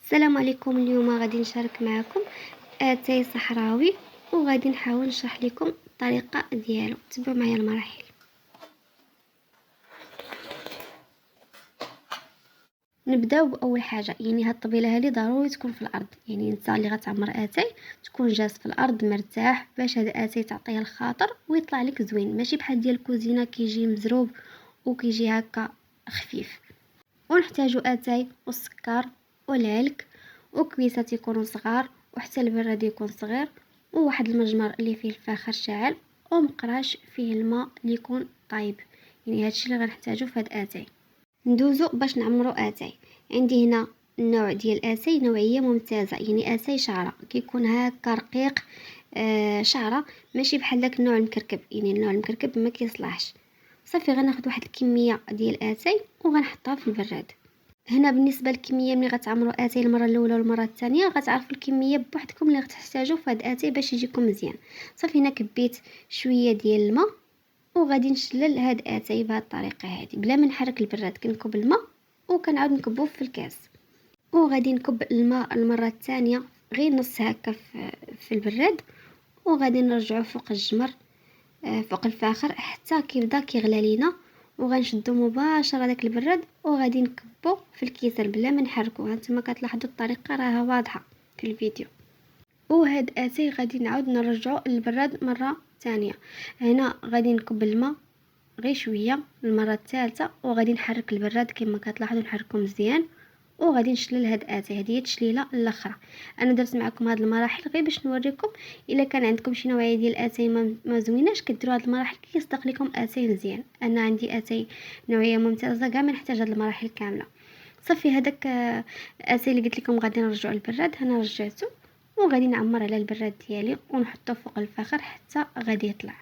السلام عليكم. اليوم غادي نشارك معكم اتاي صحراوي، وغادي نحاول نشرح لكم الطريقه ديالو. تبعوا معايا المراحل. نبداو باول حاجه، هاد الطبيله هذه ضروري تكون في الارض. انت اللي غتعمر اتاي تكون جالس في الارض مرتاح، باش هذا اتاي تعطيه الخاطر ويطلع لك زوين، ماشي بحال ديال الكوزينه كيجي مزروب وكيجي هكا خفيف. ونحتاجو اتاي والسكر والعلك وكويسات يكونوا صغار، وحتى البراد يكون صغير، وواحد المجمر اللي فيه الفاخر شاعل، ومقراش فيه الماء اللي يكون طايب. هادشي اللي غنحتاجو في هاد اتاي. ندوزو باش نعمرو اتاي. عندي هنا النوع ديال اتاي نوعيه ممتازه، اتاي شعره كيكون هكا رقيق. شعره ماشي بحال داك النوع المكركب، النوع المكركب ما كيصلحش. صافي غناخد واحد الكميه ديال اتاي وغنحطها في البراد. هنا بالنسبه للكميه ملي غتعمروا اتاي المره الاولى والمره الثانيه غتعرفوا الكميه بوحدكم اللي غتحتاجوا في هاد اتاي باش يجيكم مزيان. صافي هنا كبيت شويه ديال الماء وغادي نشلل هاد اتاي بهاد الطريقه هذه بلا ما نحرك البراد. كنكب الماء وكنعاود نكبوه في الكاس، وغادي نكب الماء المره الثانيه غير نص هكا في البراد، وغادي نرجعو فوق الجمر، فوق الفاخر حتى كيبدا كيغلى لينا. وغنشدو مباشره داك البراد وغادي نكبو في الكيسان بلا ما نحركوها. نتوما كتلاحظوا الطريقه راها واضحه في الفيديو. وهاد اتاي غادي نعاود نرجعو للبراد مره ثانيه. هنا غادي نكب الماء غير شويه المره الثالثه، وغادي نحرك البراد كما كتلاحظوا، نحركو مزيان، وغادي نشلل هاد اتاي. هذه هي التشليله الاخرى. انا درت معكم هاد المراحل غير باش نوريكم الا كان عندكم شي نوعيه ديال اتاي ما زويناش كديروا هاد المراحل كيصدق لكم اتاي مزيان. انا عندي اتاي نوعيه ممتازه كاع ما نحتاج هاد المراحل كامله. صافي هذاك اتاي اللي قلت لكم غادي نرجعو البراد، هنا رجعته وغادي نعمر على البراد ديالي ونحطه فوق الفخر حتى غادي يطلع.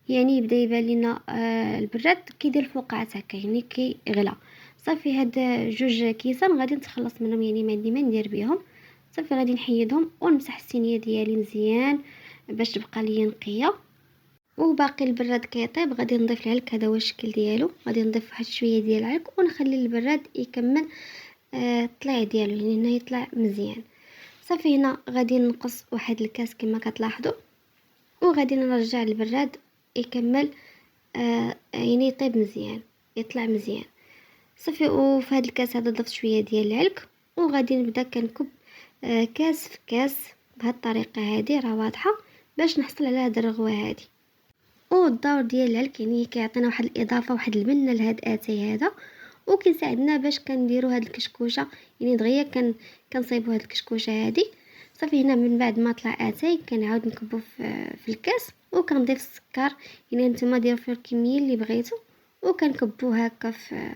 يبدا يبان لينا البراد كيدير الفقاعات هكا، كيغلى. صافي هاد جوج كيسان غادي نتخلص منهم، ما عندي ما ندير بهم. صافي غادي نحيدهم ونمسح الصينيه ديالي مزيان باش تبقى ليا نقيه. وباقي البراد كيطيب غادي نضيف العلك. هذا هو الشكل ديالو. غادي نضيف واحد شويه ديال العلك ونخلي البراد يكمل الطليع ديالو، هنا يطلع مزيان. صافي هنا غادي نقص واحد الكاس كما كتلاحظوا، وغادي نرجع البراد يكمل يطيب مزيان، يطلع مزيان. صافي وفي هذا الكاس هذا ضفت شويه ديال العلك، وغادي نبدا كنكب كاس في كاس بهذه الطريقه هذه راه واضحه باش نحصل على هذه الرغوه هذه. والدور ديال العلك كيعطينا واحد الاضافه، واحد المنه لهاد اتاي هذا، وكيساعدنا باش كنديروا هاد الكشكوشه. دغيا كنصايبوا هاد الكشكوشه هذه. صافي هنا من بعد ما طلع اتاي كنعاود نكبو في الكاس وكنضيف السكر. نتوما ديروا فيه الكميه اللي بغيتو، وكنكبوه هكا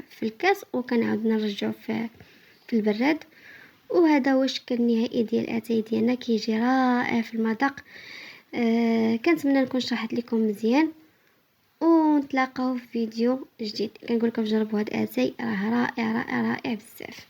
في الكاس وكنعاود نرجعو في البراد. وهذا هو الشكل النهائي ديال اتاي ديالنا، كيجي رائع في المذاق. كنتمنى نكون شرحت لكم مزيان، ونتلاقاو في فيديو جديد. كنقول لكم جربوا هاد اتاي راه رائع رائع رائع بزاف.